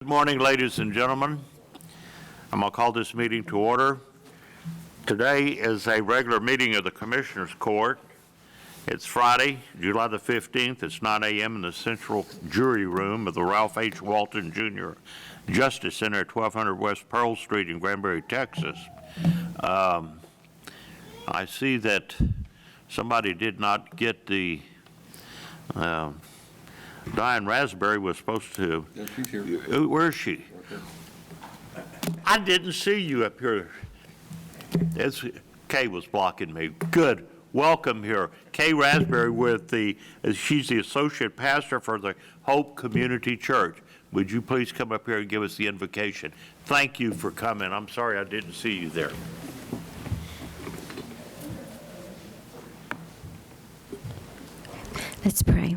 Good morning, ladies and gentlemen. I'm going to call this meeting to order. Today is a regular meeting of the Commissioners Court. It's Friday, July the 15th. It's 9 a.m. in the Central Jury Room of the Ralph H. Walton Jr. Justice Center at 1200 West Pearl Street in Granbury, Texas. I see that somebody did not get the Diane Raspberry was supposed to. Yeah, she's here. Where is she? I didn't see you up here. Kay was blocking me. Good. Welcome here. Kay Raspberry she's the associate pastor for the Hope Community Church. Would you please come up here and give us the invocation? Thank you for coming. I'm sorry I didn't see you there. Let's pray.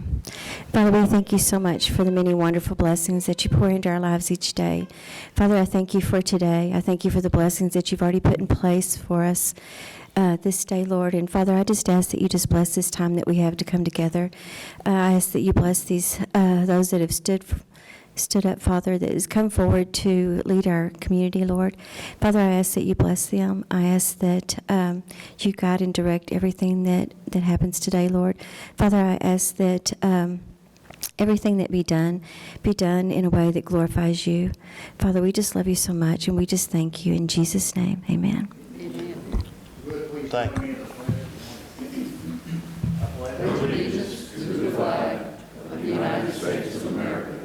Father, we thank you so much for the many wonderful blessings that you pour into our lives each day. Father, I thank you for today. I thank you for the blessings that you've already put in place for us this day, Lord. And Father, I just ask that you just bless this time that we have to come together. I ask that you bless those that have stood up, Father, that has come forward to lead our community, Lord. Father, I ask that you bless them. I ask that you guide and direct everything that happens today, Lord. Father, I ask that everything that be done in a way that glorifies you. Father, we just love you so much, and we just thank you. In Jesus' name, amen. Amen. Thank you. I pledge allegiance to the flag of the United States of America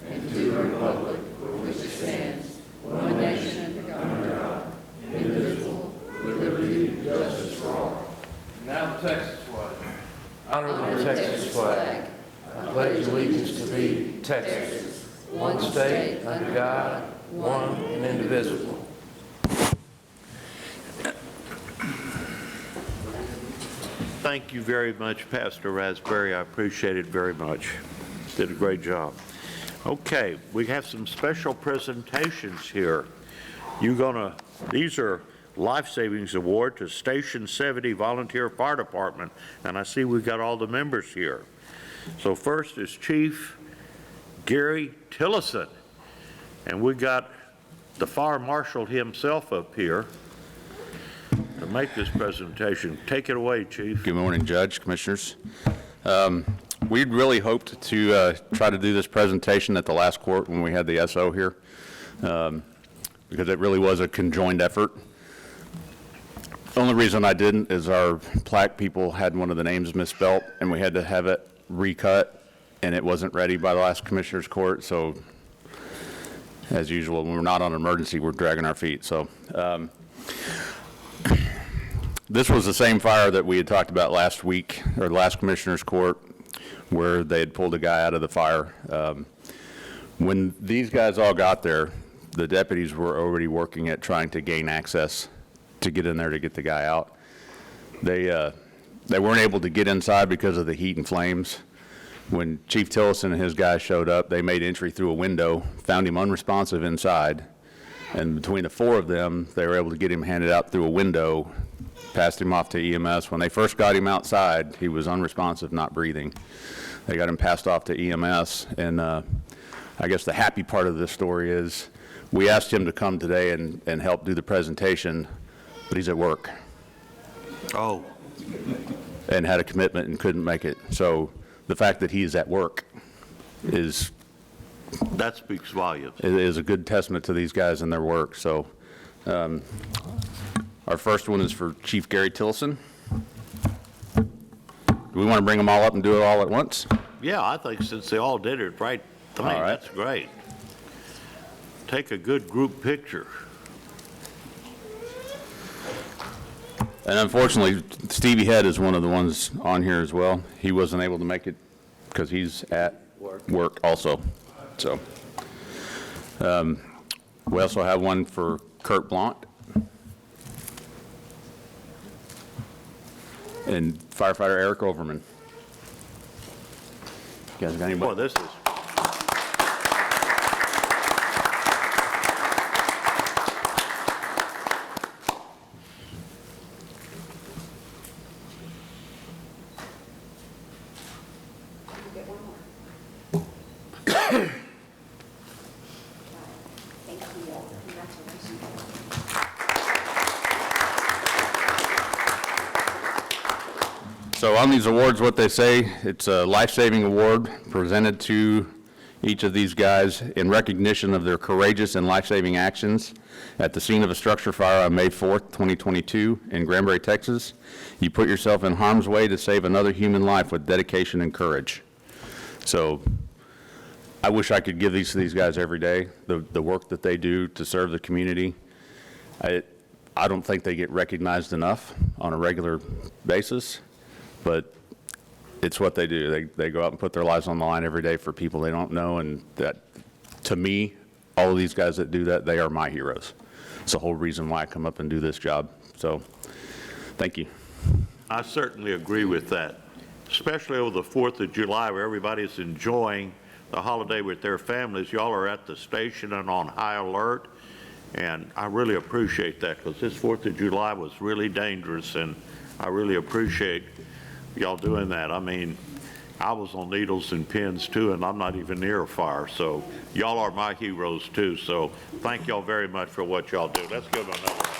and to the republic for which it stands, one nation, under God, indivisible, with liberty and justice for all. Now the Texas flag. Honor the Texas flag. I pledge allegiance to thee, Texas, one state, under God, one and indivisible. Thank you very much, Pastor Raspberry. I appreciate it very much. Did a great job. Okay, we have some special presentations here. These are Life Savings Award to Station 70 Volunteer Fire Department, and I see we've got all the members here. So first is Chief Gary Tillison, and we got the Fire Marshal himself up here to make this presentation. Take it away, Chief. Good morning, Judge, Commissioners. We'd really hoped to try to do this presentation at the last court when we had the SO here, because it really was a conjoined effort. The only reason I didn't is our plaque people had one of the names misspelt, and we had to have it recut, and it wasn't ready by the last Commissioner's Court. So, as usual, when we're not on emergency, we're dragging our feet. So, this was the same fire that we had talked about last week, or last Commissioner's Court, where they had pulled a guy out of the fire. When these guys all got there, the deputies were already working at trying to gain access to get in there to get the guy out. They weren't able to get inside because of the heat and flames. When Chief Tillison and his guys showed up, they made entry through a window, found him unresponsive inside, and between the four of them, they were able to get him handed out through a window, passed him off to EMS. When they first got him outside, he was unresponsive, not breathing. They got him passed off to EMS, and I guess the happy part of this story is we asked him to come today and help do the presentation, but he's at work. Oh. And had a commitment and couldn't make it. So the fact that he's at work that speaks volumes. Is a good testament to these guys and their work. So our first one is for Chief Gary Tillison. Do we want to bring them all up and do it all at once? Yeah, I think since they all did it right tonight, All right. That's great. Take a good group picture. And unfortunately, Stevie Head is one of the ones on here as well. He wasn't able to make it because he's at work also. So we also have one for Kurt Blount and firefighter Eric Overman. You guys got anybody? Boy, this is. So on these awards, what they say, it's a life-saving award presented to each of these guys in recognition of their courageous and life-saving actions at the scene of a structure fire on May 4th, 2022 in Granbury, Texas. You put yourself in harm's way to save another human life with dedication and courage. So I wish I could give these to these guys every day, the work that they do to serve the community. I don't think they get recognized enough on a regular basis, but it's what they do. They go out and put their lives on the line every day for people they don't know, and that, to me, all of these guys that do that, they are my heroes. It's the whole reason why I come up and do this job. So, thank you. I certainly agree with that, especially over the 4th of July where everybody's enjoying the holiday with their families. Y'all are at the station and on high alert, and I really appreciate that because this 4th of July was really dangerous, and I really appreciate y'all doing that. I mean, I was on needles and pins too, and I'm not even near a fire, so y'all are my heroes too, so thank y'all very much for what y'all do. Let's give them another round.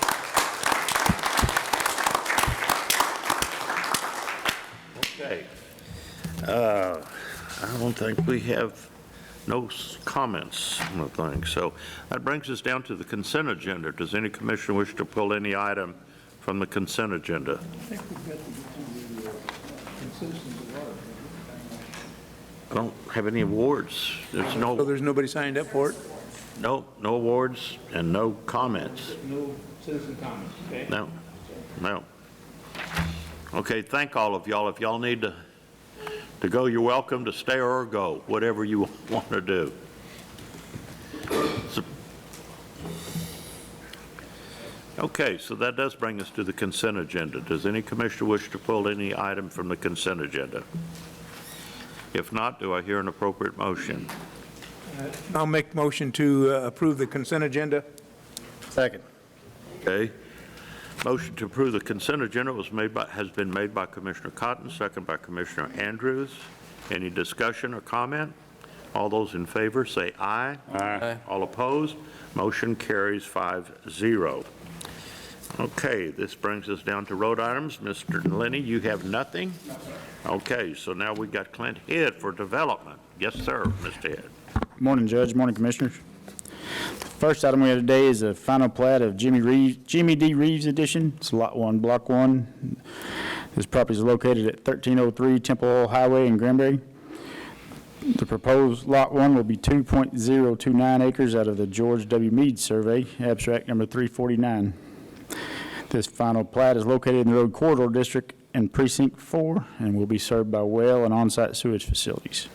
Okay. I don't think we have no comments on the thing, so that brings us down to the consent agenda. Does any commissioner wish to pull any item from the consent agenda? I don't have any awards. There's So no, there's nobody signed up for it? no awards and no comments. No citizen comments, okay? No. Okay, thank all of y'all. If y'all need to go, you're welcome to stay or go, whatever you want to do. Okay, so that does bring us to the consent agenda. Does any commissioner wish to pull any item from the consent agenda? If not, do I hear an appropriate motion? I'll make motion to approve the consent agenda. Second. Okay. Motion to approve the consent agenda has been made by Commissioner Cotton, second by Commissioner Andrews. Any discussion or comment? All those in favor say aye. Aye. All opposed? Motion carries 5-0. Okay, this brings us down to road items. Mr. Lenny, you have nothing? Okay, so now we got Clint Head for development. Yes, sir, Mr. Head. Morning, Judge. Morning, Commissioners. First item we have today is a final plat of Jimmy D. Reeves Edition. It's Lot 1, Block 1. This property is located at 1303 Temple Highway in Granbury. The proposed Lot 1 will be 2.029 acres out of the George W. Meade Survey, abstract number 349. This final plat is located in the Road Corridor District in Precinct 4 and will be served by well and on-site sewage facilities.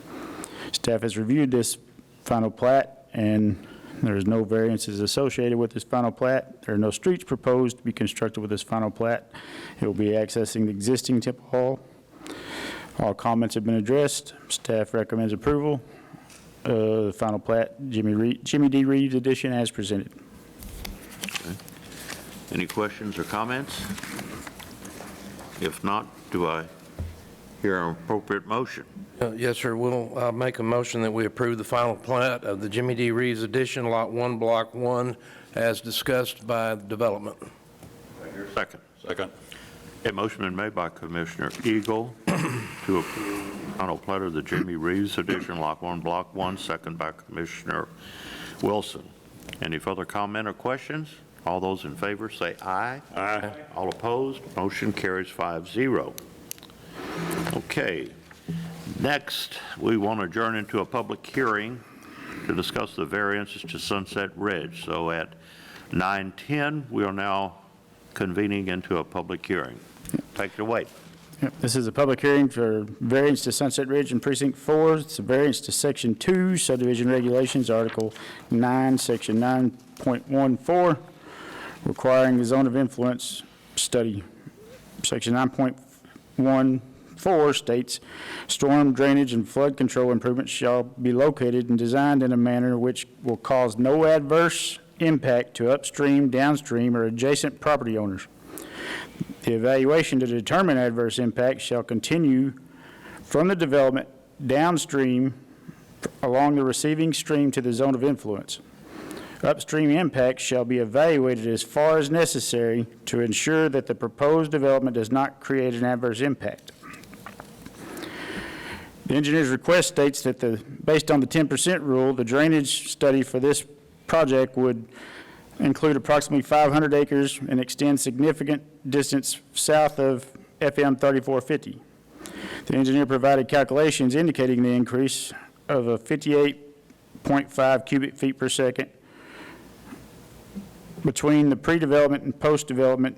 Staff has reviewed this final plat, and there is no variances associated with this final plat. There are no streets proposed to be constructed with this final plat. It will be accessing the existing Temple Hall. All comments have been addressed. Staff recommends approval. The final plat, Jimmy D. Reeves Edition, as presented. Any questions or comments? If not, do I hear an appropriate motion? Yes, sir. We'll make a motion that we approve the final plat of the Jimmy D. Reeves Edition, Lot 1, Block 1, as discussed by development. Second. Second. A motion been made by Commissioner Eagle to approve final plat of the Jimmy Reeves Edition, Lot 1, Block 1, second by Commissioner Wilson. Any further comment or questions? All those in favor say aye. Aye. All opposed? Motion carries 5-0. Okay. Next, we want to adjourn into a public hearing to discuss the variances to Sunset Ridge. So at 9:10, we are now convening into a public hearing. Take it away. Yep, this is a public hearing for variance to Sunset Ridge in Precinct 4. It's a variance to Section 2, Subdivision Regulations, Article 9, Section 9.14, requiring the zone of influence study. Section 9.14 states, storm drainage and flood control improvements shall be located and designed in a manner which will cause no adverse impact to upstream, downstream, or adjacent property owners. The evaluation to determine adverse impact shall continue from the development downstream along the receiving stream to the zone of influence. Upstream impacts shall be evaluated as far as necessary to ensure that the proposed development does not create an adverse impact. The engineer's request states that based on the 10% rule, the drainage study for this project would include approximately 500 acres and extend significant distance south of FM 3450. The engineer provided calculations indicating the increase of a 58.5 cubic feet per second between the pre-development and post-development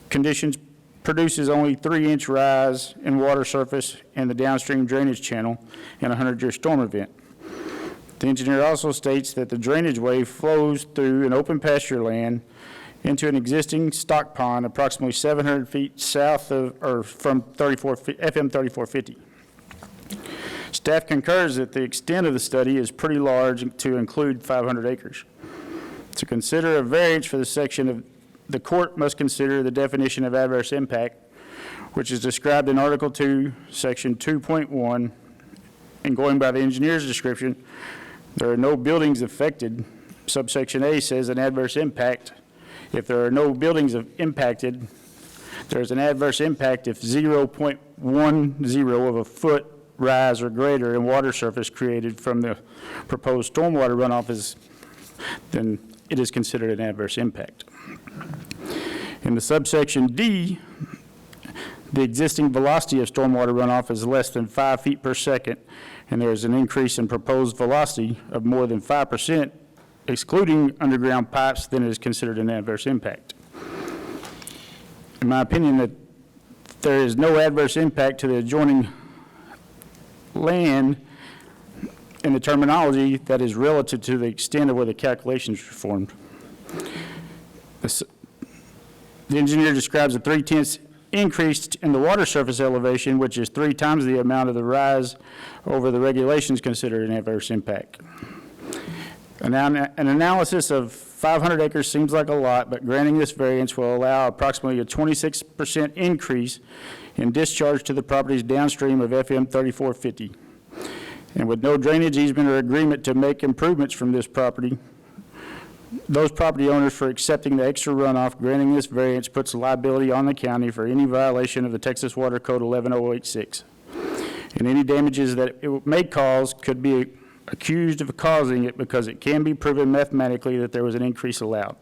conditions produces only 3-inch rise in water surface in the downstream drainage channel in a 100-year storm event. The engineer also states that the drainage wave flows through an open pasture land into an existing stock pond approximately 700 feet south of, or from FM 3450. Staff concurs that the extent of the study is pretty large to include 500 acres. To consider a variance for the section, the court must consider the definition of adverse impact, which is described in Article 2, Section 2.1, and going by the engineer's description, there are no buildings affected. Subsection A says an adverse impact. If there are no buildings impacted, there's an adverse impact if 0.10 of a foot rise or greater in water surface created from the proposed stormwater runoff then it is considered an adverse impact. In the subsection D, the existing velocity of stormwater runoff is less than 5 feet per second, and there is an increase in proposed velocity of more than 5%, excluding underground pipes, then it is considered an adverse impact. In my opinion, that there is no adverse impact to the adjoining land in the terminology that is relative to the extent of where the calculations were formed. The engineer describes a 3/10 increase in the water surface elevation, which is 3 times the amount of the rise over the regulations considered an adverse impact. An analysis of 500 acres seems like a lot, but granting this variance will allow approximately a 26% increase in discharge to the properties downstream of FM 3450. And with no drainage easement or agreement to make improvements from this property, those property owners for accepting the extra runoff, granting this variance puts liability on the county for any violation of the Texas Water Code 11086. And any damages that it may cause could be accused of causing it because it can be proven mathematically that there was an increase allowed.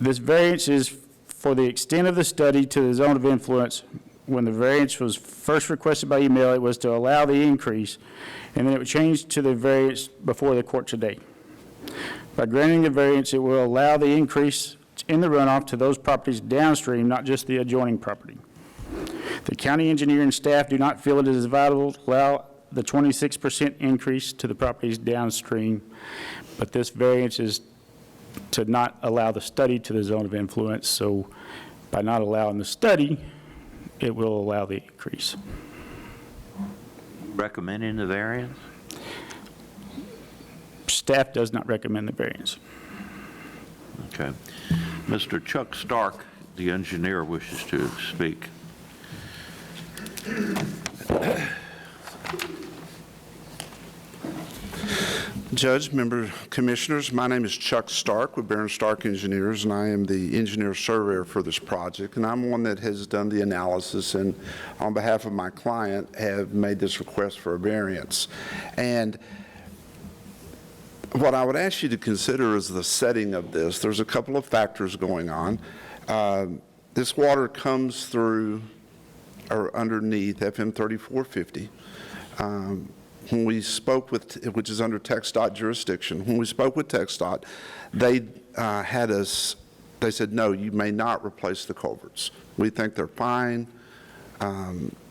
This variance is for the extent of the study to the zone of influence. When the variance was first requested by email, it was to allow the increase, and then it would change to the variance before the court today. By granting the variance, it will allow the increase in the runoff to those properties downstream, not just the adjoining property. The county engineer and staff do not feel it is viable to allow the 26% increase to the properties downstream, but this variance is to not allow the study to the zone of influence. So by not allowing the study, it will allow the increase. Recommending the variance? Staff does not recommend the variance. Okay. Mr. Chuck Stark, the engineer, wishes to speak. Judge, member commissioners, my name is Chuck Stark with Baron Stark Engineers, and I am the engineer surveyor for this project, and I'm one that has done the analysis and on behalf of my client have made this request for a variance. And what I would ask you to consider is the setting of this. There's a couple of factors going on. This water comes through or underneath FM 3450. When we spoke with, which is under TxDOT jurisdiction, when we spoke with TxDOT, they they said, no, you may not replace the culverts. We think they're fine.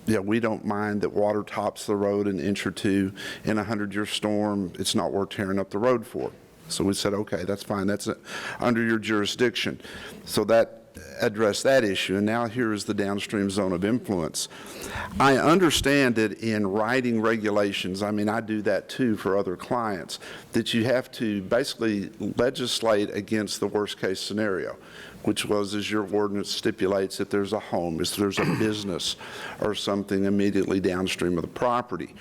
Yeah, we don't mind that water tops the road an inch or two in a 100-year storm. It's not worth tearing up the road for. So we said, okay, that's fine. That's under your jurisdiction. So that addressed that issue, and now here is the downstream zone of influence. I understand that in writing regulations, I mean, I do that too for other clients, that you have to basically legislate against the worst case scenario, which was, as your ordinance stipulates, if there's a home, if there's a business or something immediately downstream of the property.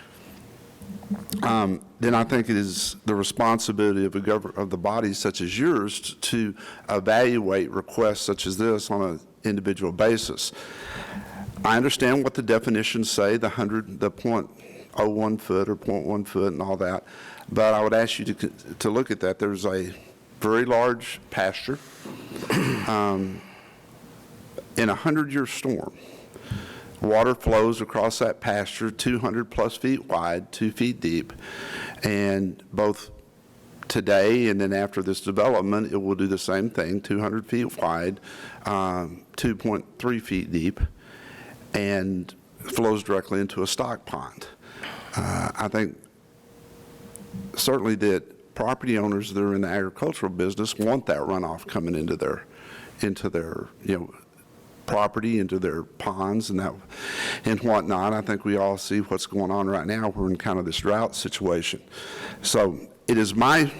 Then I think it is the responsibility of the bodies such as yours to evaluate requests such as this on an individual basis. I understand what the definitions say, the .01 foot or .1 foot and all that, but I would ask you to look at that. There's a very large pasture. In a 100-year storm, water flows across that pasture 200-plus feet wide, 2 feet deep, and both today and then after this development, it will do the same thing, 200 feet wide, 2.3 feet deep, and flows directly into a stock pond. I think certainly that property owners that are in the agricultural business want that runoff coming into their property, into their ponds and whatnot. I think we all see what's going on right now. We're in kind of this drought situation. So it is my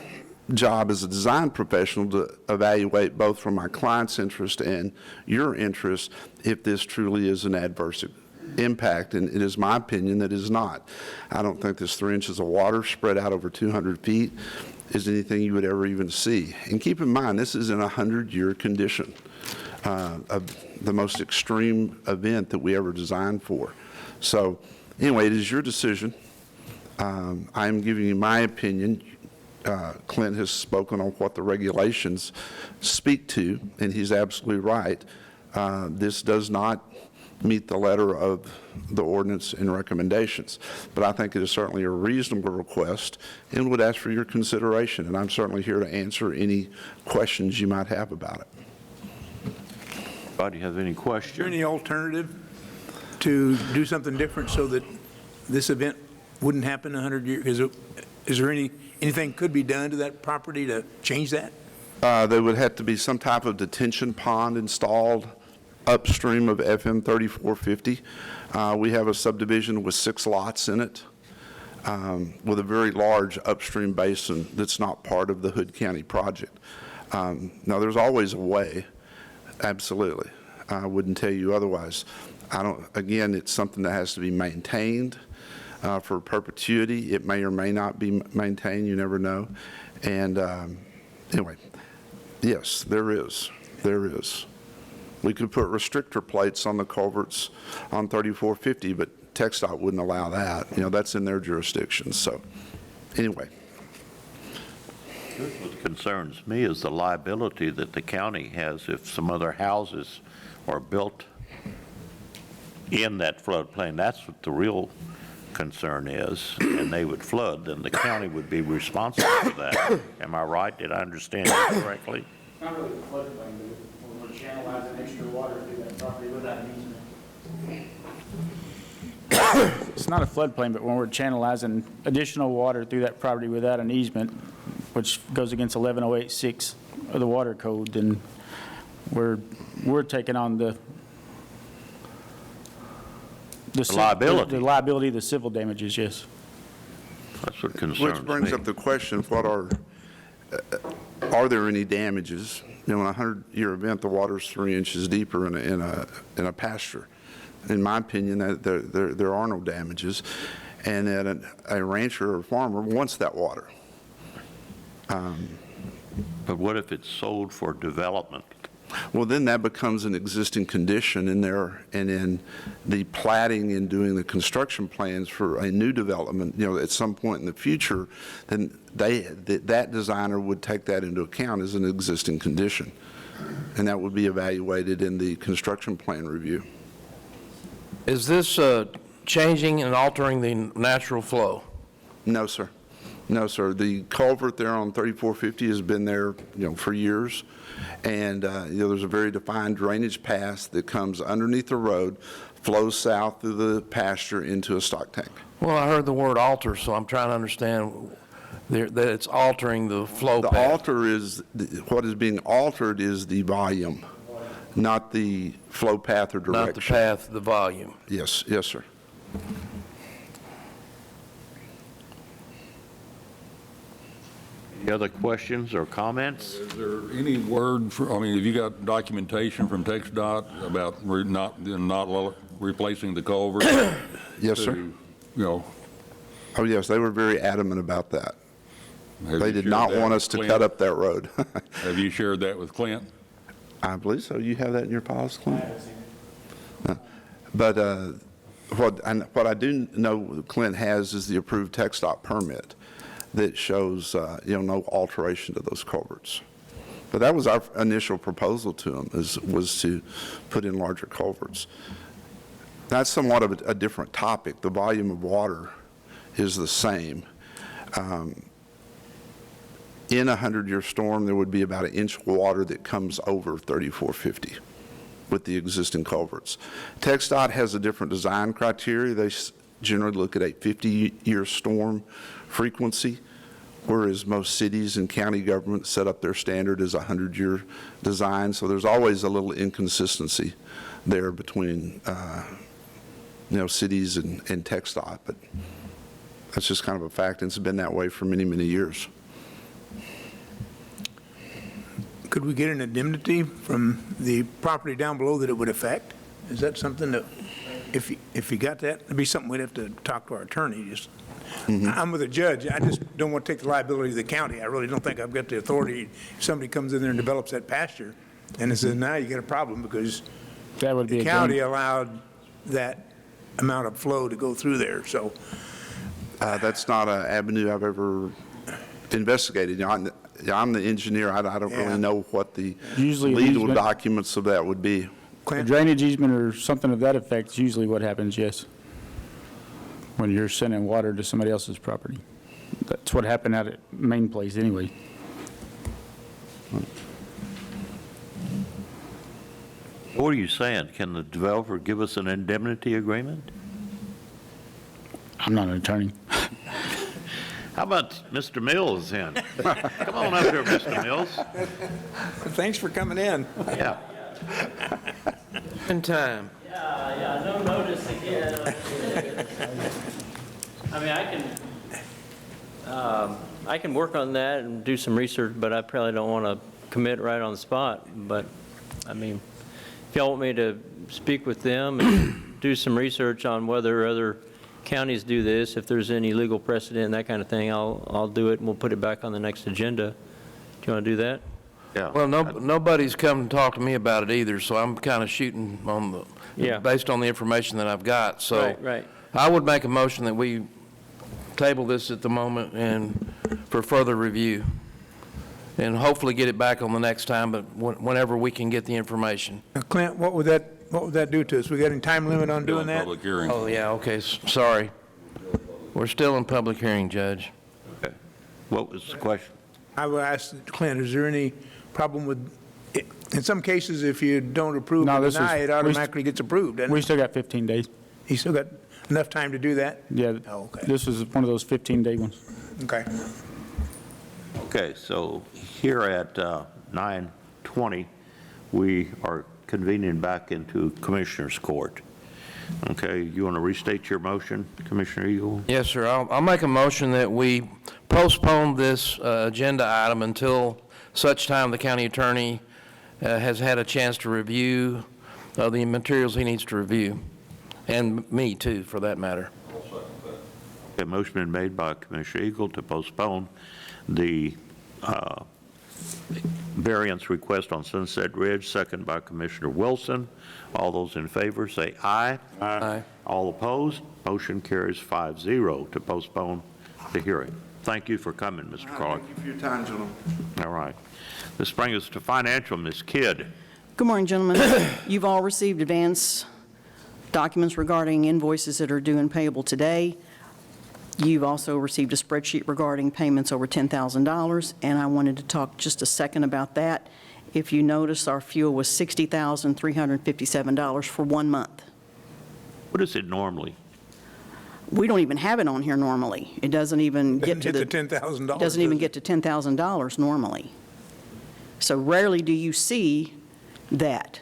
job as a design professional to evaluate both from my client's interest and your interest if this truly is an adverse impact, and it is my opinion that it is not. I don't think this 3 inches of water spread out over 200 feet is anything you would ever even see. And keep in mind, this is in a 100-year condition of the most extreme event that we ever designed for. So anyway, it is your decision. I am giving you my opinion. Clint has spoken on what the regulations speak to, and he's absolutely right. This does not meet the letter of the ordinance and recommendations, but I think it is certainly a reasonable request and would ask for your consideration, and I'm certainly here to answer any questions you might have about it. Anybody have any Is there questions? any alternative to do something different so that this event wouldn't happen in 100 years? Is there anything could be done to that property to change that? There would have to be some type of detention pond installed upstream of FM 3450. We have a subdivision with 6 lots in it with a very large upstream basin that's not part of the Hood County project. Now, there's always a way, absolutely. I wouldn't tell you otherwise. Again, it's something that has to be maintained for perpetuity. It may or may not be maintained, you never know. And anyway, yes, there is. We could put restrictor plates on the culverts on 3450, but TxDOT wouldn't allow that. That's in their jurisdiction. So anyway. What concerns me is the liability that the county has if some other houses are built in that floodplain. That's what the real concern is, and they would flood, then the county would be responsible for that. Am I right? Did I understand that correctly? Not really the floodplain, but we're channelizing extra water through that property without an easement. It's not a floodplain, but when we're channelizing additional water through that property without an easement, which goes against 11086 of the water code, then we're taking on the liability. The liability, the civil damages, yes. That's what concerns me. Which brings up the question, are there any damages? In a 100-year event, the water's 3 inches deeper in a pasture. In my opinion, there are no damages, and that a rancher or farmer wants that water. But what if it's sold for development? Well, then that becomes an existing condition in there, and in the platting and doing the construction plans for a new development, at some point in the future, then that designer would take that into account as an existing condition, and that would be evaluated in the construction plan review. Is this changing and altering the natural flow? No, sir. No, sir. The culvert there on 3450 has been there, for years. And, there's a very defined drainage path that comes underneath the road, flows south through the pasture into a stock tank. Well, I heard the word alter, so I'm trying to understand that it's altering the flow The path. alter is, what is being altered is the volume, not the flow path or direction. Not the path, the volume. Yes, sir. Any other questions or comments? Is there any word, have you got documentation from TxDOT about not replacing the culvert? Yes, sir. Oh, yes, they were very adamant about that. They did not want us to cut up that road. Have you shared that with Clint? I believe so. You have that in your files, Clint? But what I do know Clint has is the approved TxDOT permit that shows, no alteration to those culverts. But that was our initial proposal to them, was to put in larger culverts. That's somewhat of a different topic. The volume of water is the same. In a 100-year storm, there would be about 1 inch of water that comes over 3450 with the existing culverts. TxDOT has a different design criteria. They generally look at a 50-year storm frequency, whereas most cities and county governments set up their standard as a 100-year design. So there's always a little inconsistency there between cities and TxDOT, but that's just kind of a fact, and it's been that way for many, many years. Could we get an indemnity from the property down below that it would affect? Is that something that, if you got that, it'd be something we'd have to talk to our attorney. I'm with a judge. I just don't want to take the liability of the county. I really don't think I've got the authority. If somebody comes in there and develops that pasture, and it says, now you got a problem because That would be the county allowed that amount of flow to go through there, so. That's not an avenue I've ever investigated. I'm the engineer. I don't really know what the Usually legal easement- documents of that would be. A drainage easement or something of that effect is usually what happens, yes. When you're sending water to somebody else's property. That's what happened at Main Place anyway. What are you saying? Can the developer give us an indemnity agreement? I'm not an attorney. How about Mr. Mills in? Come on up here, Mr. Mills. Thanks for coming in. Yeah. In time. Yeah, no notice again. I mean, I can work on that and do some research, but I probably don't want to commit right on the spot. But, I mean, if y'all want me to speak with them and do some research on whether other counties do this, if there's any legal precedent and that kind of thing, I'll do it and we'll put it back on the next agenda. Do you want to do that? Yeah. Well, nobody's come to talk to me about it either, so I'm kind of shooting on based on the information that I've got. So Right. I would make a motion that we table this at the moment and for further review, and hopefully get it back on the next time, but whenever we can get the information. Now, Clint, what would that do to us? We got any time limit on doing that? Public hearing. Oh, yeah, okay, sorry. We're still in public hearing, Judge. Okay. What was the question? I would ask Clint, is there any problem with, in some cases, if you don't approve No, or this is- deny, it automatically gets approved, doesn't We it? still got 15 days. You still got enough time to do that? Yeah. Oh, okay. This is one of those 15-day ones. Okay. Okay, so here at 9:20, we are convening back into Commissioners Court. Okay, you want to restate your motion, Commissioner Eagle? Yes, sir. I'll make a motion that we postpone this agenda item until such time the county attorney has had a chance to review the materials he needs to review, and me too, for that matter. A motion been made by Commissioner Eagle to postpone the variance request on Sunset Ridge, second by Commissioner Wilson. All those in favor say aye. Aye. All opposed, motion carries 5-0 to postpone the hearing. Thank you for coming, Mr. Clark. Thank you for your time, gentlemen. All right. This brings us to financial. Ms. Kidd. Good morning, gentlemen. You've all received advance documents regarding invoices that are due and payable today. You've also received a spreadsheet regarding payments over $10,000, and I wanted to talk just a second about that. If you notice, our fuel was $60,357 for 1 month. What is it normally? We don't even have it on here normally. It doesn't even get to Hit the $10,000. It doesn't even get to $10,000 normally. So rarely do you see that.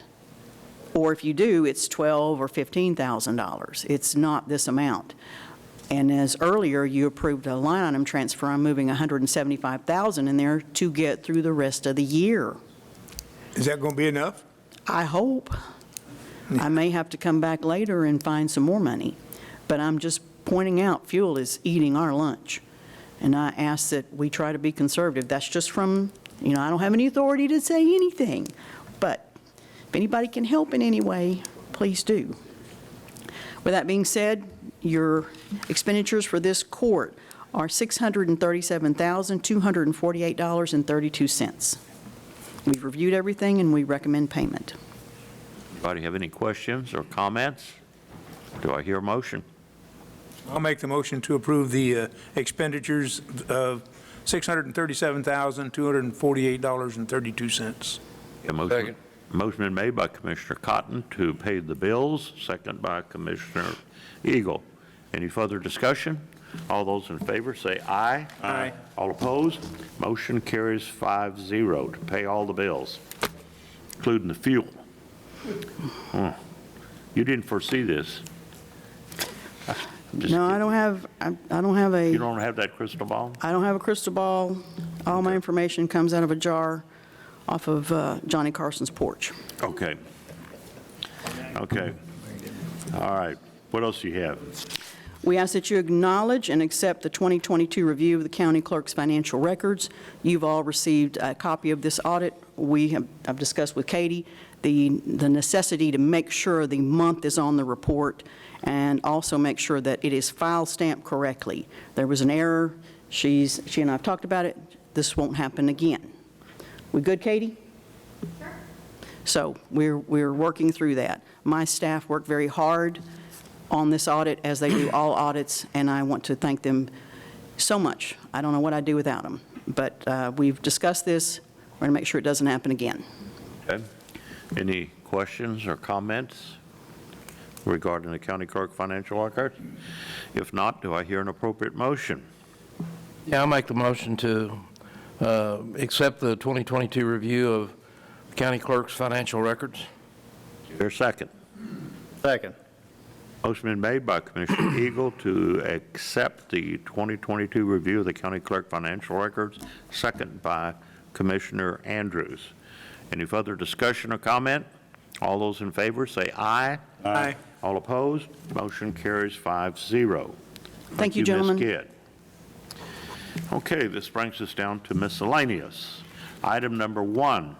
Or if you do, it's $12,000 or $15,000. It's not this amount. And as earlier, you approved a line item transfer, I'm moving $175,000 in there to get through the rest of the year. Is that going to be enough? I hope. I may have to come back later and find some more money. But I'm just pointing out, fuel is eating our lunch. And I ask that we try to be conservative. That's just from, I don't have any authority to say anything. But if anybody can help in any way, please do. With that being said, your expenditures for this court are $637,248.32. We've reviewed everything, and we recommend payment. Anybody have any questions or comments? Do I hear a motion? I'll make the motion to approve the expenditures of $637,248.32. A motion been made by Commissioner Cotton to pay the bills, second by Commissioner Eagle. Any further discussion? All those in favor say aye. Aye. All opposed? Motion carries 5-0 to pay all the bills, including the fuel. You didn't foresee this. No, I don't have You don't have that crystal ball? I don't have a crystal ball. All my information comes out of a jar off of Johnny Carson's porch. Okay. Okay. All right. What else do you have? We ask that you acknowledge and accept the 2022 review of the county clerk's financial records. You've all received a copy of this audit. I've discussed with Katie the necessity to make sure the month is on the report and also make sure that it is file stamped correctly. There was an error. She and I have talked about it. This won't happen again. We good, Katie? Sure. So we're working through that. My staff worked very hard on this audit, as they do all audits, and I want to thank them so much. I don't know what I'd do without them, but we've discussed this. We're going to make sure it doesn't happen again. Okay. Any questions or comments regarding the county clerk financial record? If not, do I hear an appropriate motion? Yeah, I'll make the motion to accept the 2022 review of county clerk's financial records. Is there a second? Second. Motion been made by Commissioner Eagle to accept the 2022 review of the county clerk financial records, second by Commissioner Andrews. Any further discussion or comment? All those in favor say aye. Aye. All opposed? Motion carries 5-0. Thank you, gentlemen. Ms. Kidd. Okay, this brings us down to miscellaneous. Item number 1,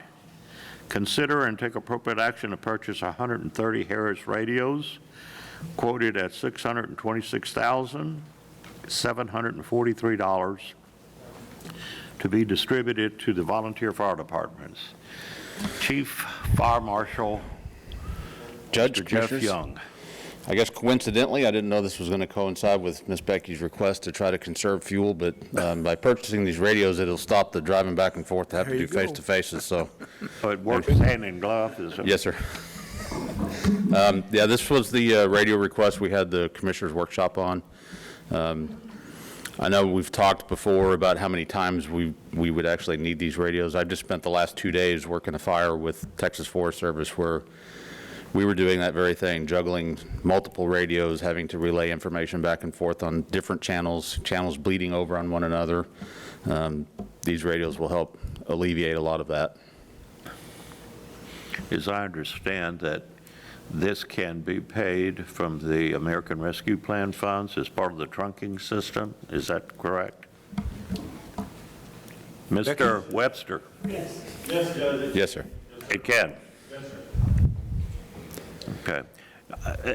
consider and take appropriate action to purchase 130 Harris radios quoted at $626,743 to be distributed to the volunteer fire departments. Chief Fire Marshal Judge, Mr. Jeff Commissioners, Young. I guess coincidentally, I didn't know this was going to coincide with Ms. Becky's request to try to conserve fuel, but by purchasing these radios, it'll stop the driving back and forth to have to do face-to-faces, so. So it works hand in glove? Yes, sir. Yeah, this was the radio request we had the Commissioners Workshop on. I know we've talked before about how many times we would actually need these radios. I just spent the last 2 days working a fire with Texas Forest Service where we were doing that very thing, juggling multiple radios, having to relay information back and forth on different channels bleeding over on one another. These radios will help alleviate a lot of that. As I understand that this can be paid from the American Rescue Plan funds as part of the trunking system. Is that correct? Mr. Webster? Yes, Judge. Yes, sir. It can? Yes, sir. Okay.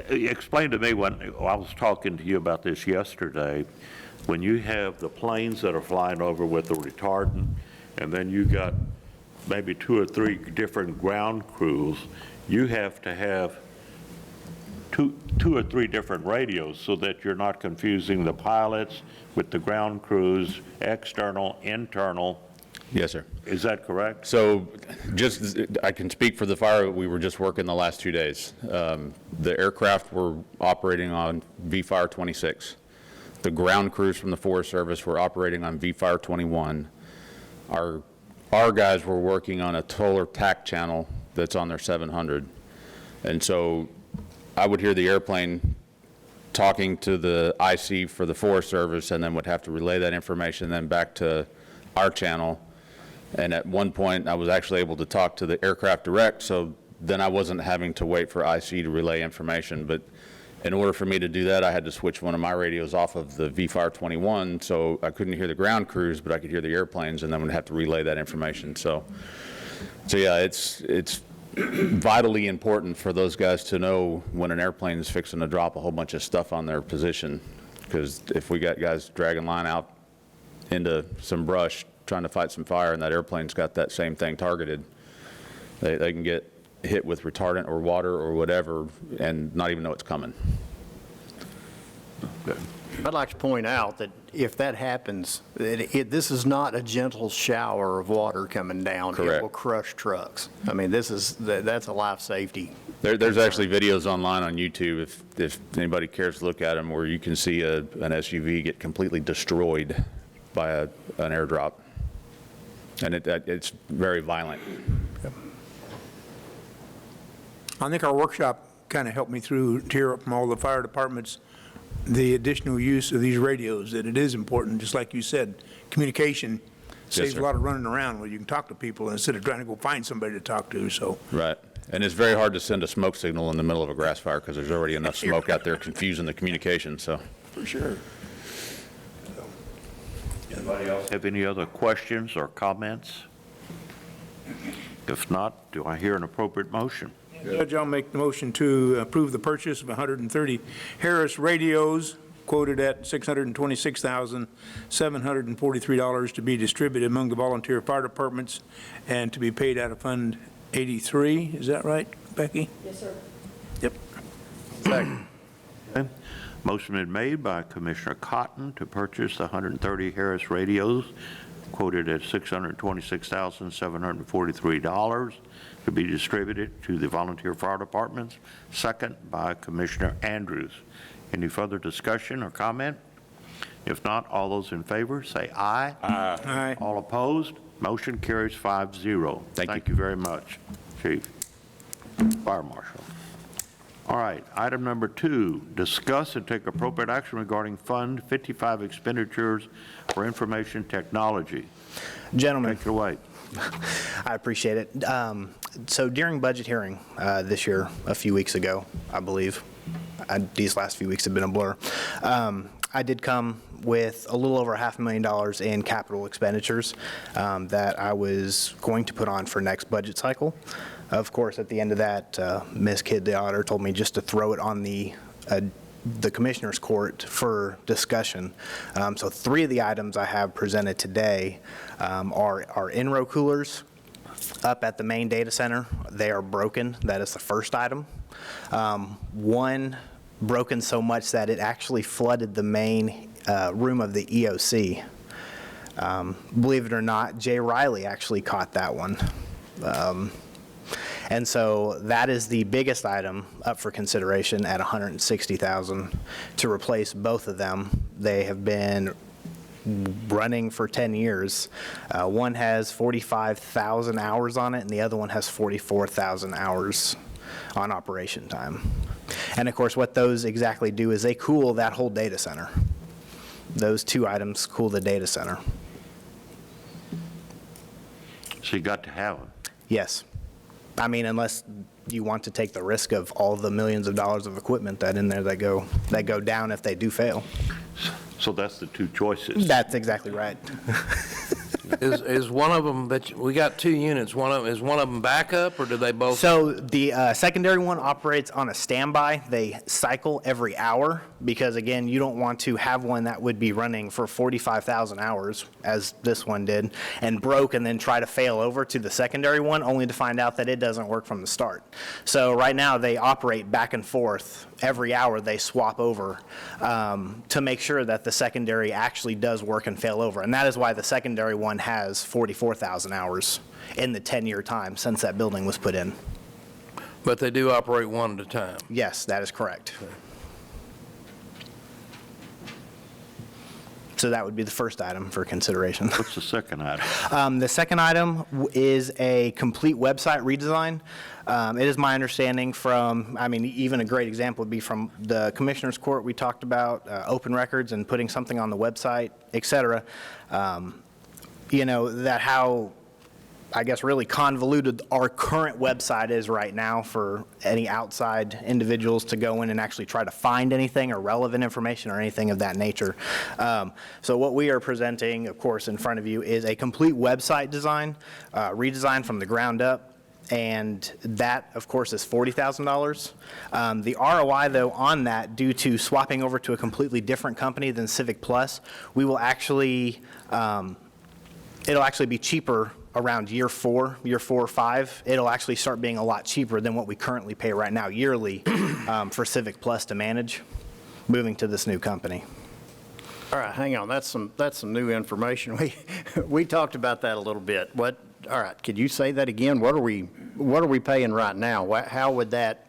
Explain to me, when I was talking to you about this yesterday, when you have the planes that are flying over with the retardant, and then you got maybe 2 or 3 different ground crews, you have to have two or three different radios so that you're not confusing the pilots with the ground crews, external, internal. Yes, sir. Is that correct? So just, I can speak for the fire we were just working the last 2 days. The aircraft were operating on VFire 26. The ground crews from the Forest Service were operating on VFire 21. Our guys were working on a toller TAC channel that's on their 700. And so I would hear the airplane talking to the IC for the Forest Service and then would have to relay that information then back to our channel. And at one point, I was actually able to talk to the aircraft direct, so then I wasn't having to wait for IC to relay information. But in order for me to do that, I had to switch one of my radios off of the VFire 21, so I couldn't hear the ground crews, but I could hear the airplanes, and then would have to relay that information. So yeah, it's vitally important for those guys to know when an airplane is fixing to drop a whole bunch of stuff on their position, because if we got guys dragging line out into some brush trying to fight some fire and that airplane's got that same thing targeted, they can get hit with retardant or water or whatever and not even know it's coming. I'd like to point out that if that happens, this is not a gentle shower of water coming down. Correct. It will crush trucks. I mean, that's a life safety. There's actually videos online on YouTube, if anybody cares to look at them, where you can see an SUV get completely destroyed by an airdrop. And it's very violent. I think our workshop kind of helped me through, to hear from all the fire departments, the additional use of these radios, that it is important, just like you said, communication saves sir. a lot of running around where you can talk to people instead of trying to go find somebody to talk to, so. Right. And it's very hard to send a smoke signal in the middle of a grass fire because there's already enough smoke out there confusing the communication, so. For sure. Anybody else have any other questions or comments? If not, do I hear an appropriate motion? Judge, I'll make the motion to approve the purchase of 130 Harris radios quoted at $626,743 to be distributed among the volunteer fire departments and to be paid out of Fund 83. Is that right, Becky? Yes, sir. Yep. Okay. Motion been made by Commissioner Cotton to purchase the 130 Harris radios quoted at $626,743 to be distributed to the volunteer fire departments. Second by Commissioner Andrews. Any further discussion or comment? If not, all those in favor say aye. Aye. Aye. All opposed? Motion carries 5-0. Thank you very much, Chief. Fire Marshal. All right, item number 2, discuss and take appropriate action regarding Fund 55 expenditures for information technology. Gentlemen, Take it away. I appreciate it. So during budget hearing this year, a few weeks ago, I believe, these last few weeks have been a blur, I did come with a little over $500,000 in capital expenditures that I was going to put on for next budget cycle. Of course, at the end of that, Ms. Kidd, the auditor, told me just to throw it on the Commissioner's Court for discussion. So 3 of the items I have presented today are in-row coolers up at the main data center. They are broken. That is the first item. One broken so much that it actually flooded the main room of the EOC. Believe it or not, Jay Riley actually caught that one. And so that is the biggest item up for consideration at $160,000 to replace both of them. They have been running for 10 years. One has 45,000 hours on it, and the other one has 44,000 hours on operation time. And of course, what those exactly do is they cool that whole data center. Those 2 items cool the data center. So you got to have them. Yes. I mean, unless you want to take the risk of all the millions of dollars of equipment that in there that go down if they do fail. So that's the 2 choices. That's exactly right. Is one of them, but we got 2 units, is one of them backup, or do they both? So the secondary one operates on a standby. They cycle every hour because, again, you don't want to have one that would be running for 45,000 hours, as this one did, and broke and then try to fail over to the secondary one, only to find out that it doesn't work from the start. So right now, they operate back and forth. Every hour, they swap over to make sure that the secondary actually does work and fail over. And that is why the secondary one has 44,000 hours in the 10-year time since that building was put in. But they do operate one at a time. Yes, that is correct. So that would be the first item for consideration. What's the second item? The second item is a complete website redesign. It is my understanding from, I mean, even a great example would be from the Commissioner's Court. We talked about open records and putting something on the website, et cetera. You know, that how, I guess, really convoluted our current website is right now for any outside individuals to go in and actually try to find anything or relevant information or anything of that nature. So what we are presenting, of course, in front of you is a complete website design, redesign from the ground up. And that, of course, is $40,000. The ROI, though, on that, due to swapping over to a completely different company than Civic Plus, we will actually, it'll actually be cheaper around year 4 or 5. It'll actually start being a lot cheaper than what we currently pay right now yearly for Civic Plus to manage, moving to this new company. All right, hang on, that's some new information. We talked about that a little bit. All right, could you say that again? What are we paying right now? How would that?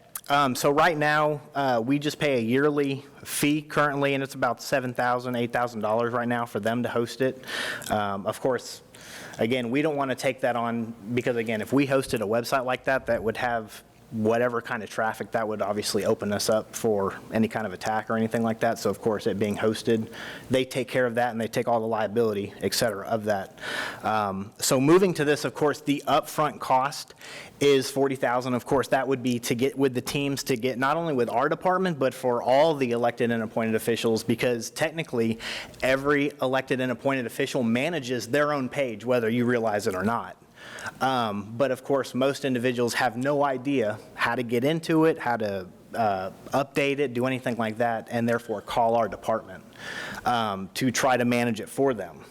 So right now, we just pay a yearly fee currently, and it's about $7,000, $8,000 right now for them to host it. Of course, again, we don't want to take that on because, again, if we hosted a website like that, that would have whatever kind of traffic, that would obviously open us up for any kind of attack or anything like that. So, of course, it being hosted, they take care of that and they take all the liability, et cetera, of that. So moving to this, of course, the upfront cost is $40,000. Of course, that would be to get with the teams, to get not only with our department, but for all the elected and appointed officials, because technically every elected and appointed official manages their own page, whether you realize it or not. But of course, most individuals have no idea how to get into it, how to update it, do anything like that, and therefore call our department to try to manage it for them.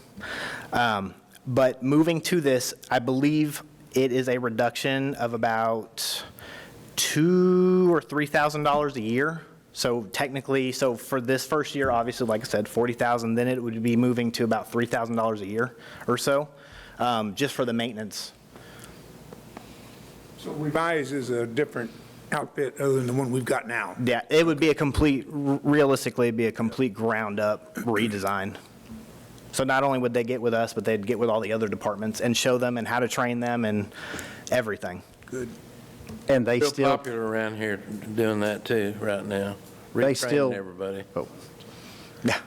But moving to this, I believe it is a reduction of about $2,000 or $3,000 a year. So technically, so for this first year, obviously, like I said, $40,000, then it would be moving to about $3,000 a year or so, just for the maintenance. So Revise is a different outfit other than the one we've got now. Yeah, it would be a complete, realistically, it'd be a complete ground-up redesign. So not only would they get with us, but they'd get with all the other departments and show them and how to train them and everything. Good. And they Real still, popular around here doing that too right now. They still- Retraining everybody. Oh. Yeah.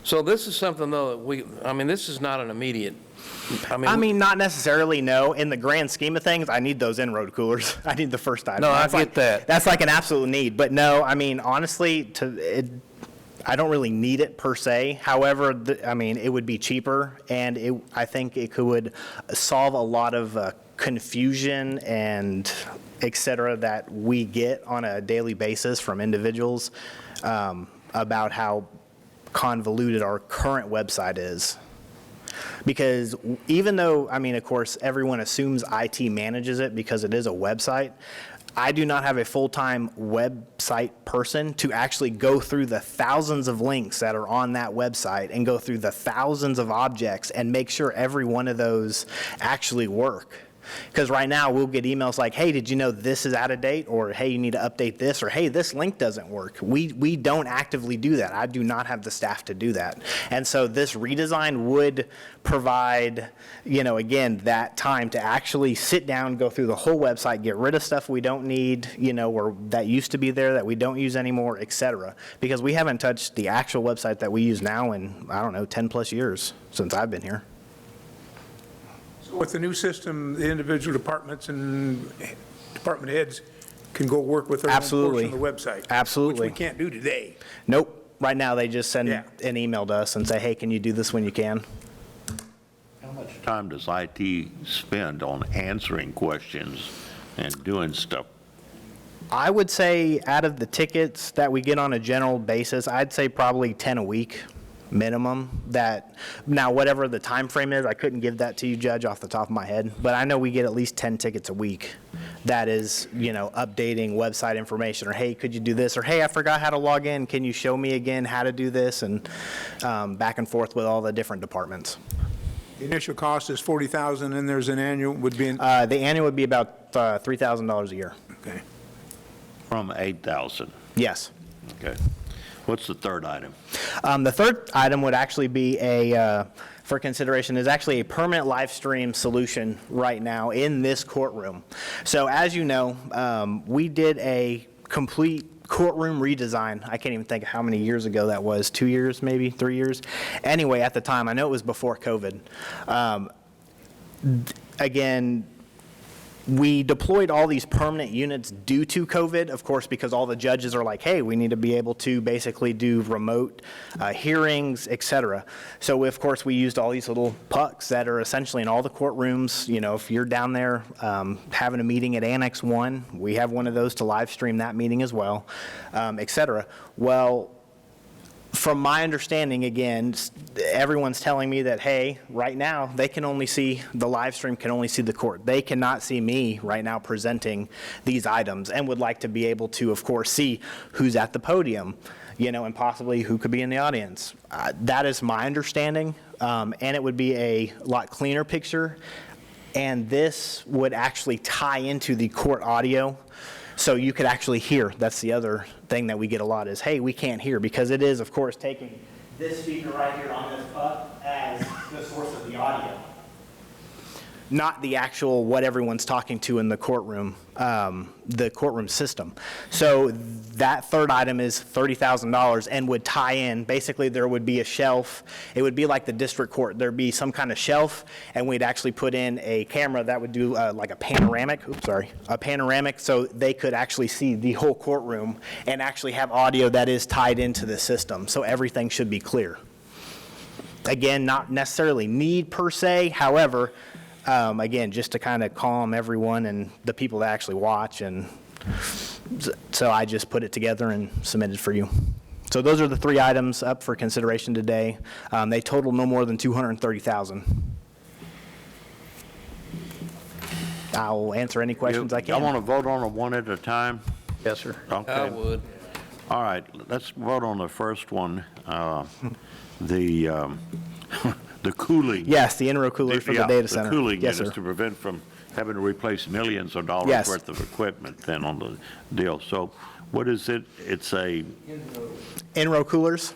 So this is something though that this is not an immediate, I mean, not necessarily, no. In the grand scheme of things, I need those in-road coolers. I need the first item. No, I That's get that. That's like an absolute need. But no, I mean, honestly, I don't really need it per se. However, it would be cheaper, and I think it would solve a lot of confusion and et cetera that we get on a daily basis from individuals about how convoluted our current website is. Because even though, of course, everyone assumes IT manages it because it is a website, I do not have a full-time website person to actually go through the thousands of links that are on that website and go through the thousands of objects and make sure every one of those actually work. Because right now we'll get emails like, hey, did you know this is out of date? Or, hey, you need to update this. Or, hey, this link doesn't work. We don't actively do that. I do not have the staff to do that. And so this redesign would provide, again, that time to actually sit down, go through the whole website, get rid of stuff we don't need, or that used to be there that we don't use anymore, et cetera. Because we haven't touched the actual website that we use now in, 10 plus years since I've been here. With the new system, the individual departments and department heads can go work with their own Absolutely. portion of the website. Absolutely. Which we can't do today. Nope. Right now, they just send Yeah. an email to us and say, hey, can you do this when you can? How much time does IT spend on answering questions and doing stuff? I would say out of the tickets that we get on a general basis, I'd say probably 10 a week minimum. That now, whatever the time frame is, I couldn't give that to you, Judge, off the top of my head, but I know we get at least 10 tickets a week. That is, updating website information, or hey, could you do this, or hey, I forgot how to log in, can you show me again how to do this, and back and forth with all the different departments. The initial cost is $40,000, and there's an annual would be. The annual would be about $3,000 a year. Okay. From 8,000. Yes. Okay. What's the third item? The third item would actually be for consideration, is actually a permanent live stream solution right now in this courtroom. So as you know, we did a complete courtroom redesign. I can't even think of how many years ago that was, 2 years, maybe 3 years. Anyway, at the time, I know it was before COVID. Again, We deployed all these permanent units due to COVID, of course, because all the judges are like, hey, we need to be able to basically do remote hearings, et cetera. So, of course, we used all these little pucks that are essentially in all the courtrooms. You know, if you're down there having a meeting at Annex 1, we have one of those to live stream that meeting as well, et cetera. Well, from my understanding, again, everyone's telling me that, hey, right now, they can only see, the live stream can only see the court. They cannot see me right now presenting these items and would like to be able to, of course, see who's at the podium, you know, and possibly who could be in the audience. That is my understanding, and it would be a lot cleaner picture, and this would actually tie into the court audio. So you could actually hear. That's the other thing that we get a lot is, hey, we can't hear, because it is, of course, taking this speaker right here on this puck as the source of the audio, not the actual what everyone's talking to in the courtroom system. So that third item is $30,000 and would tie in. Basically, there would be a shelf. It would be like the district court. There'd be some kind of shelf, and we'd actually put in a camera that would do like a panoramic, so they could actually see the whole courtroom and actually have audio that is tied into the system. So everything should be clear. Again, not necessarily need per se, however, again, just to kind of calm everyone and the people that actually watch, and so I just put it together and submitted for you. So those are the three items up for consideration today. They total no more than $230,000. I'll answer any questions I can. I want to vote on them one at a time? Yes, sir. Okay. I would. All right, let's vote on the first one, the cooling. Yes, the in-row cooler for the data center. The cooling Yes, units sir. to prevent from having to replace millions of dollars Yes. worth of equipment then on the deal. So what is it? It's a In-row coolers?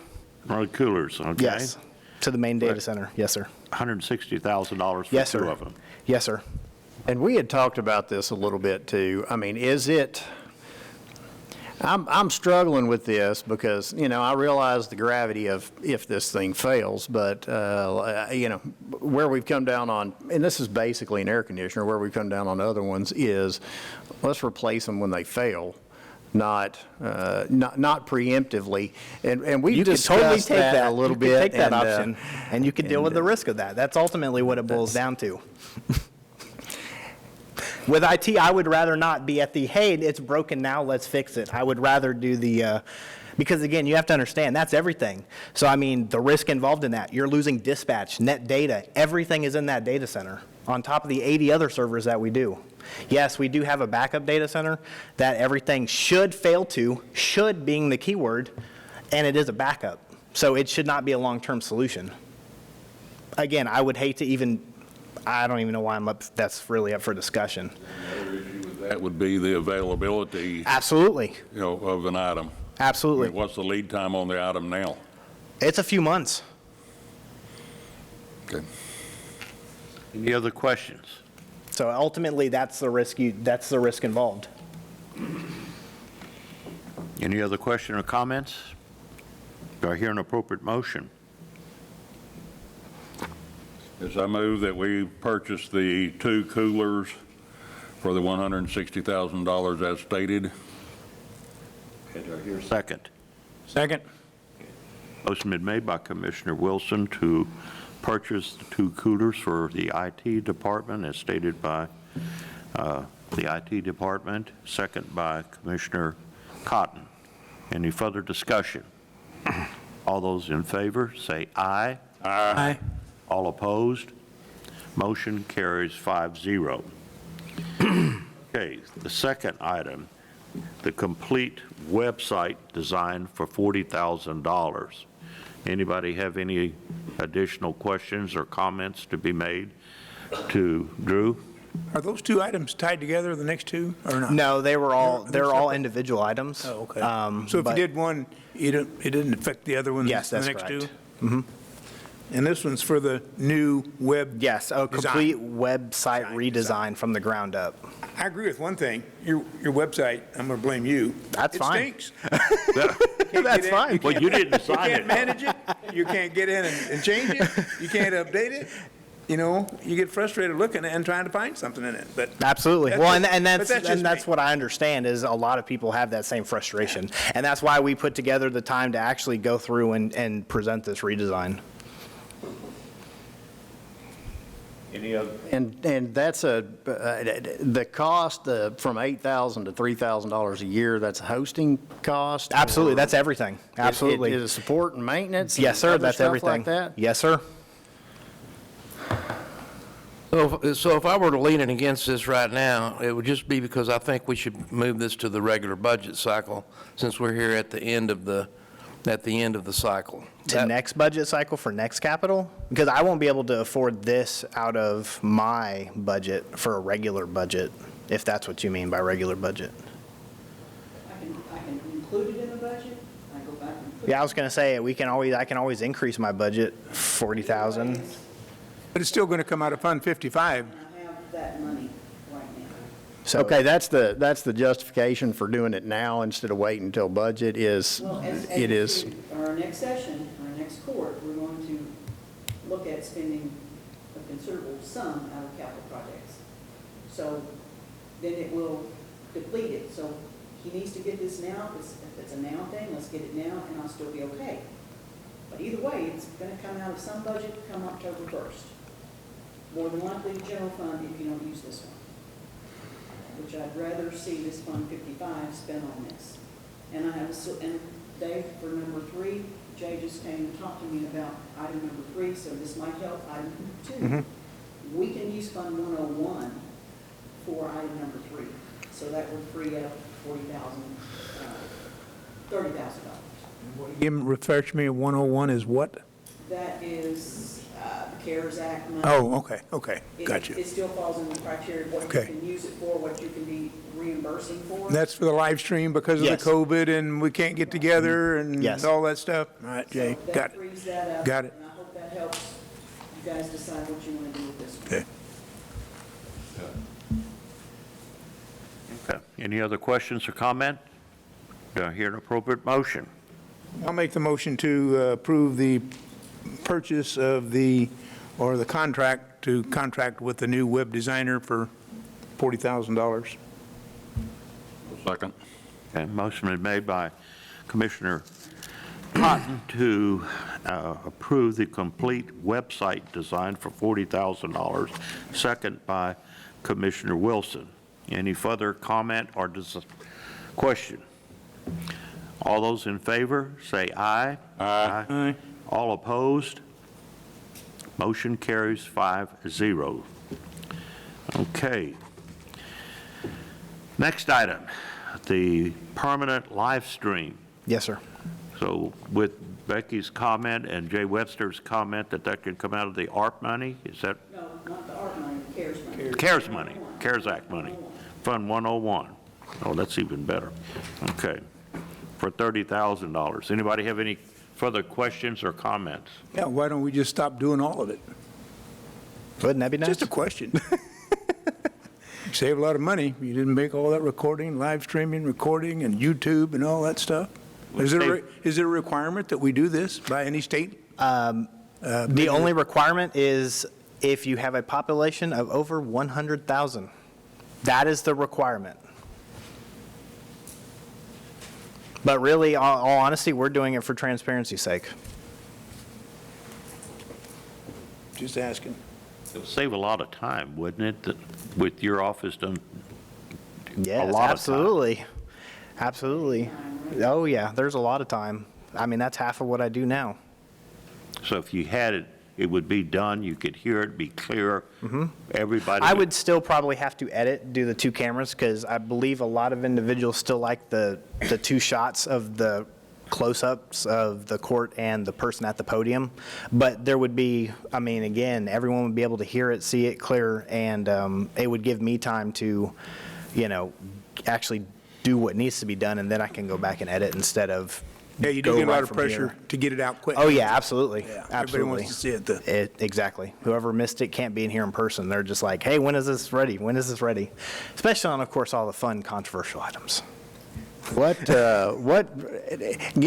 coolers, okay? Yes, to the main data center. Yes, sir. $160,000 for Yes, two sir. of them. Yes, sir. And we had talked about this a little bit too. I mean, is it, I'm struggling with this because, you know, I realize the gravity of if this thing fails, but, you know, where we've come down on, and this is basically an air conditioner, where we've come down on other ones is, let's replace them when they fail, not preemptively. And we You could totally discussed take that a little you bit. could take that and, option, and you could deal with the risk of that. That's ultimately what it boils down to. With IT, I would rather not be at the, hey, it's broken now, let's fix it. I would rather do the, because again, you have to understand, that's everything. So I mean, the risk involved in that, you're losing dispatch, net data, everything is in that data center, on top of the 80 other servers that we do. Yes, we do have a backup data center that everything should fail to, should being the key word, and it is a backup. So it should not be a long-term solution. Again, I would hate to even, I don't even know why I'm up, that's really up for discussion. Another issue with that would be the availability, Absolutely, you know, of an item. I absolutely. mean, what's the lead time on the item now? It's a few months. Okay. Any other questions? So ultimately, that's the risk involved. Any other question or comments? Do I hear an appropriate motion? Yes, I move that we purchase the two coolers for the $160,000 as stated. Do I hear a second? Second. Motion been made by Commissioner Wilson to purchase the two coolers for the IT department as stated by the IT department, second by Commissioner Cotton. Any further discussion? All those in favor, say aye. Aye. All opposed? Motion carries 5-0. Okay, the second item, the complete website design for $40,000. Anybody have any additional questions or comments to be made to Drew? Are those two items tied together, the next two, or not? No, they're all separate? individual items. Oh, okay. So if you but- did one, it didn't affect the other one? Yes, the that's next correct. two? And this one's for the new web? Yes, a design. complete website redesign from the ground up. I agree with one thing, your website, I'm going to blame you. That's fine. It stinks. Can't That's get in, fine. Well, you didn't You decide can't it. manage it, you can't get in and change it, you can't update it. you know, you get frustrated looking and trying to find something in it, but. Absolutely. That's Well, just- and but that's just that's me. what I understand is a lot of people have that same frustration. And that's why we put together the time to actually go through and present this redesign. Any other? And that's the cost from $8,000 to $3,000 a year, that's a hosting cost? Absolutely. or- That's everything. Absolutely. Is it support and maintenance? and Yes, sir. other That's stuff everything. like that? Yes, sir. So if I were to lean it against this right now, it would just be because I think we should move this to the regular budget cycle, since we're here at the end of the cycle. To next budget cycle for next capital? Because I won't be able to afford this out of my budget for a regular budget, if that's what you mean by regular budget. I can include it in the budget, I go back and put. Yeah, I was going to say, I can always increase my budget 40,000. But it's still going to come out of Fund 55. I have that money right now. So, Okay, that's the justification for doing it now instead of waiting until budget is, Well, it is. Our next session, our next court, we're going to look at spending a considerable sum out of capital projects. So then it will deplete it. So he needs to get this now. If it's a now thing, let's get it now, and I'll still be okay. But either way, it's going to come out of some budget come October 1st. More than likely, general fund if you don't use this one, which I'd rather see this Fund 55 spent on this. And I have, and Dave, for number 3, Jay just came and talked to me about item number 3, so this might help item number 2. We can use Fund 101 for item number 3, so that would free up $30,000. Refresh me, 101 is what? That is CARES Act money. Oh, okay, It- got you. It still falls in the criteria of what you Okay. can use it for, what you can be reimbursing for. That's for the live stream because of the Yes. COVID and we can't get together and Yes. all that stuff? All right, Jay, So got that it. frees that up. Got it. And I hope that helps you guys decide what you want to do with this one. Okay. Okay. Any other questions or comment? Do I hear an appropriate motion? I'll make the motion to approve the purchase of or the contract to contract with the new web designer for $40,000. Second. Okay, motion is made by Commissioner Cotton to approve the complete website design for $40,000, second by Commissioner Wilson. Any further comment or question? All those in favor, say aye. Aye. All opposed? Motion carries 5-0. Okay. Next item, the permanent live stream. yes, sir. So with Becky's comment and Jay Webster's comment that can come out of the ARP money, is that No, not the ARP money, the CARES money. CARES money, CARES Act money, Fund 101? Oh, that's even better. Okay, for $30,000. Anybody have any further questions or comments? Yeah, why don't we just stop doing all of it? Wouldn't that be nice? Just a question. Save a lot of money. You didn't make all that recording, live streaming, recording, and YouTube and all that stuff. Is there a requirement that we do this by any state? The only requirement is if you have a population of over 100,000. That is the requirement. But really, all honesty, we're doing it for transparency's sake. Just asking. It would save a lot of time, wouldn't it, that with your office done? Yes, lot of time. absolutely. Absolutely. Oh, yeah, there's a lot of time. I mean, that's half of what I do now. So if you had it, it would be done, you could hear it, be clear, everybody. I would still probably have to do the 2 cameras, because I believe a lot of individuals still like the 2 shots of the close-ups of the court and the person at the podium. But there would be, I mean, again, everyone would be able to hear it, see it clear, and it would give me time to, actually do what needs to be done, and then I can go back and edit instead of Yeah, you do go get a lot right of from pressure here. to get it out quick. Oh, yeah, absolutely. Yeah, Absolutely. everybody wants to see it. Exactly. Whoever missed it can't be in here in person. They're just like, hey, when is this ready? When is this ready? Especially on, of course, all the fun, controversial items. Give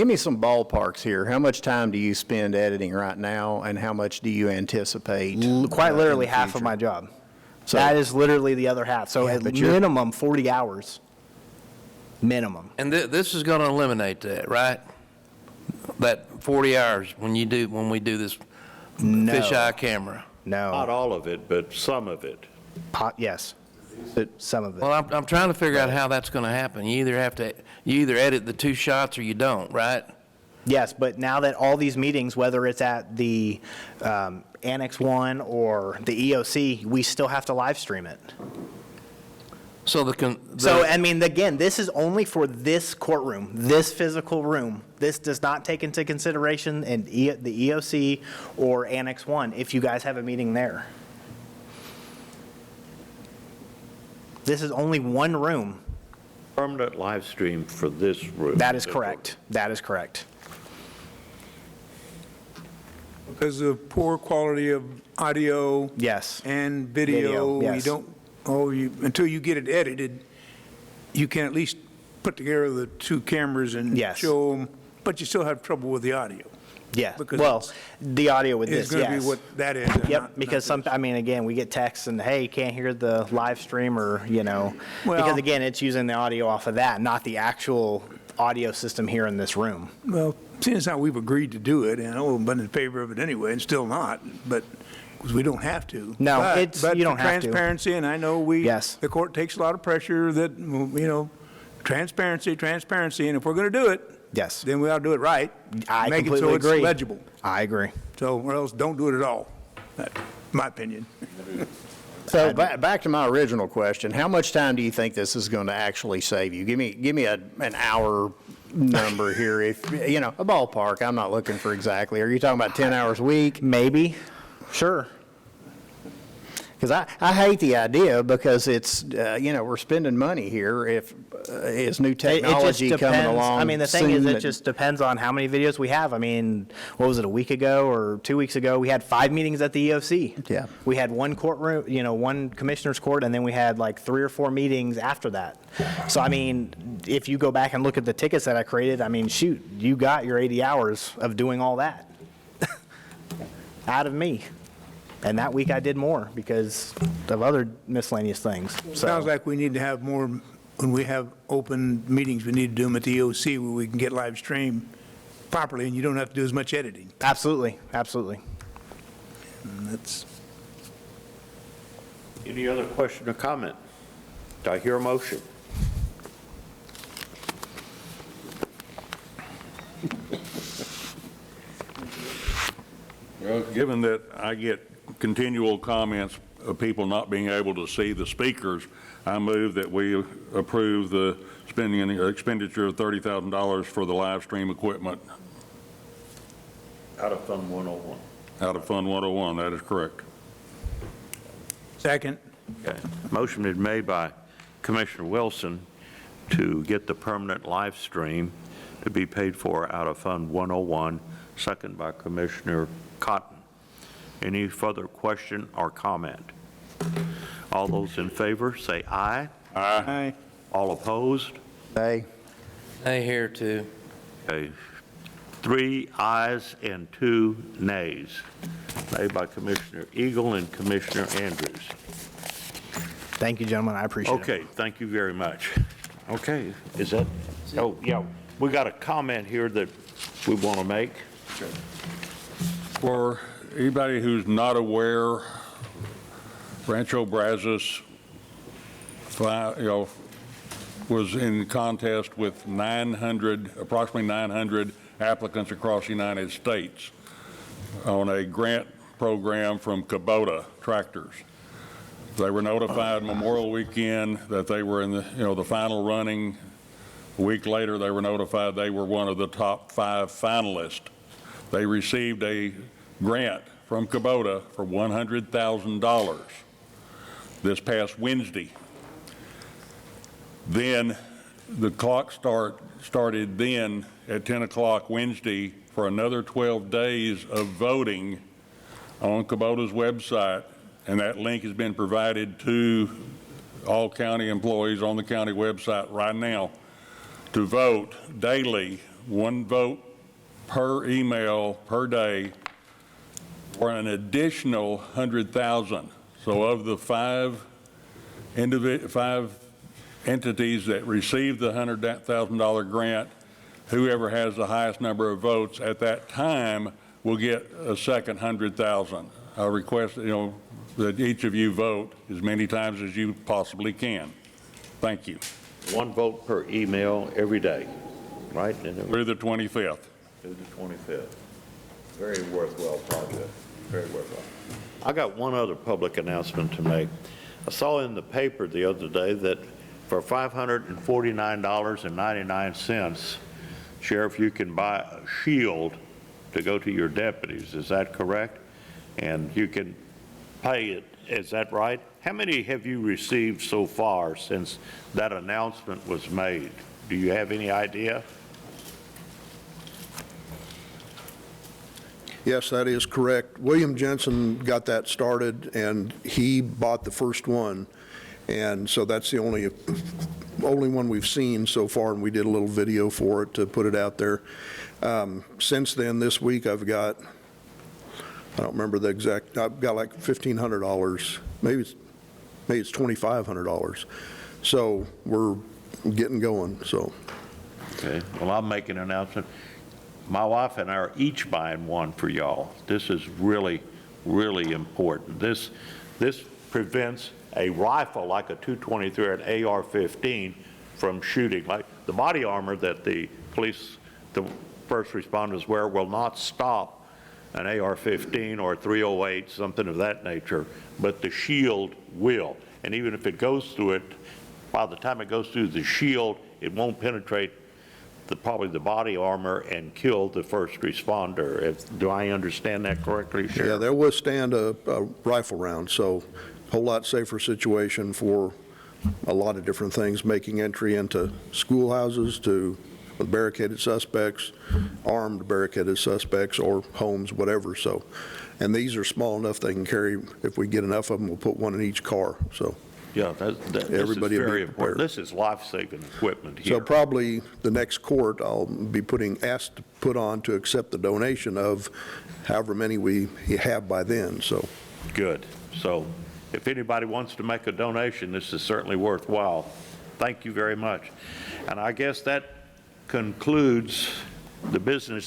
me some ballparks here. How much time do you spend editing right now, and how much do you anticipate? Quite in literally the half of future? my job. So- That is literally the other half. So Yeah, at but you're- minimum 40 hours. Minimum. And this is going to eliminate that, right? That 40 hours when we do this No. fisheye camera. Not No. all of it, but some of it. Yes. Some of it. Well, I'm trying to figure out how that's going to happen. You either edit the 2 shots or you don't, right? Yes, but now that all these meetings, whether it's at the Annex 1 or the EOC, we still have to live stream it. So So, I mean, again, this is only for this courtroom, this physical room. This does not take into consideration the EOC or Annex 1, if you guys have a meeting there. This is only one room. Permanent live stream for this room. That is correct. That is correct. Because of poor quality of audio Yes. and video, Video, you yes. don't, until you get it edited, you can at least put together the 2 cameras and Yes. show them, but you still have trouble with the audio. Yeah. Because Well, the audio with It's this, going to yes. be what that is. and Yep, not- because not this. I mean, again, we get texts and, hey, can't hear the live stream or, Well- because again, it's using the audio off of that, not the actual audio system here in this room. Well, seeing as how we've agreed to do it, and I've been in favor of it anyway, and still not, but, because we don't have to. No, But you don't for have to. transparency, and I know Yes. the court takes a lot of pressure that, transparency, and if we're going to do it, Yes. then we ought to do it right. I Make it so completely it's agree. legible. I agree. So, or else don't do it at all. That's my opinion. So back to my original question, how much time do you think this is going to actually save you? Give me an hour number here, if, a ballpark. I'm not looking for exactly. Are you talking about 10 hours a week? Maybe, sure. Because I hate the idea, because it's, we're spending money here if, is new It just technology coming depends. along. I mean, the thing is, soon it that- just depends on how many videos we have. I mean, what was it, a week ago or 2 weeks ago? We had 5 meetings at the EOC. Yeah. We had one courtroom, one commissioner's court, and then we had like 3 or 4 meetings after that. So, I mean, if you go back and look at the tickets that I created, I mean, shoot, you got your 80 hours of doing all that out of me. And that week I did more because of other miscellaneous things. So- Sounds like we need to have more, when we have open meetings, we need to do them at the EOC where we can get live stream properly, and you don't have to do as much editing. Absolutely, absolutely. And that's, Any other question or comment? Do I hear a motion? Well, given that I get continual comments of people not being able to see the speakers, I move that we approve the spending and expenditure of $30,000 for the live stream equipment Out of Fund 101. out of Fund 101. That is correct. second. Okay. Motion been made by Commissioner Wilson to get the permanent live stream to be paid for out of Fund 101, second by Commissioner Cotton. Any further question or comment? All those in favor, say aye. Aye. All opposed? Hey, Hey, here too. Okay. 3 ayes and 2 nays, made by Commissioner Eagle and Commissioner Andrews. Thank you, gentlemen, I appreciate it. Okay, thank you very much. Okay, is that, oh, yeah, we got a comment here that we want to make. For anybody who's not aware, Rancho Brazos, was in contest with approximately 900 applicants across the United States on a grant program from Kubota Tractors. They were notified Memorial Weekend that they were in the final running. A week later, they were notified they were one of the top 5 finalists. They received a grant from Kubota for $100,000 this past Wednesday. Then the clock started then at 10 o'clock Wednesday for another 12 days of voting on Kubota's website, and that link has been provided to all county employees on the county website right now. to vote daily, 1 vote per email per day, for an additional 100,000. So of the 5 entities that received the $100,000 grant, whoever has the highest number of votes at that time will get a second 100,000. I request, that each of you vote as many times as you possibly can. Thank you. 1 vote per email every day, right? Through the 25th. Through the 25th. Very worthwhile project, very worthwhile. I got one other public announcement to make. I saw in the paper the other day that for $549.99, Sheriff, you can buy a shield to go to your deputies. Is that correct? And you can pay it. Is that right? How many have you received so far since that announcement was made? Do you have any idea? Yes, that is correct. William Jensen got that started, and he bought the first one. And so that's the only one we've seen so far, and we did a little video for it to put it out there. Since then, this week, I've got, I don't remember the exact, I've got like $1,500. Maybe it's $2,500. So we're getting going, so. Okay, well, I'll make an announcement. My wife and I are each buying one for y'all. This is really, really important. This prevents a rifle like a .223 or an AR-15 from shooting. Like the body armor that the police, the first responders wear will not stop an AR-15 or 308, something of that nature, but the shield will. And even if it goes through it, by the time it goes through the shield, it won't penetrate probably the body armor and kill the first responder. Do I understand that correctly, Sheriff? Yeah, they'll withstand a rifle round, so a whole lot safer situation for a lot of different things, making entry into schoolhouses to barricaded suspects, armed barricaded suspects, or homes, whatever. So, and these are small enough they can carry, if we get enough of them, we'll put one in each car. So. Yeah, this Everybody is will be very important. prepared. This is life-saving equipment here. So probably the next court, I'll be asked to put on to accept the donation of however many we have by then, so. Good. So if anybody wants to make a donation, this is certainly worthwhile. Thank you very much. And I guess that concludes the business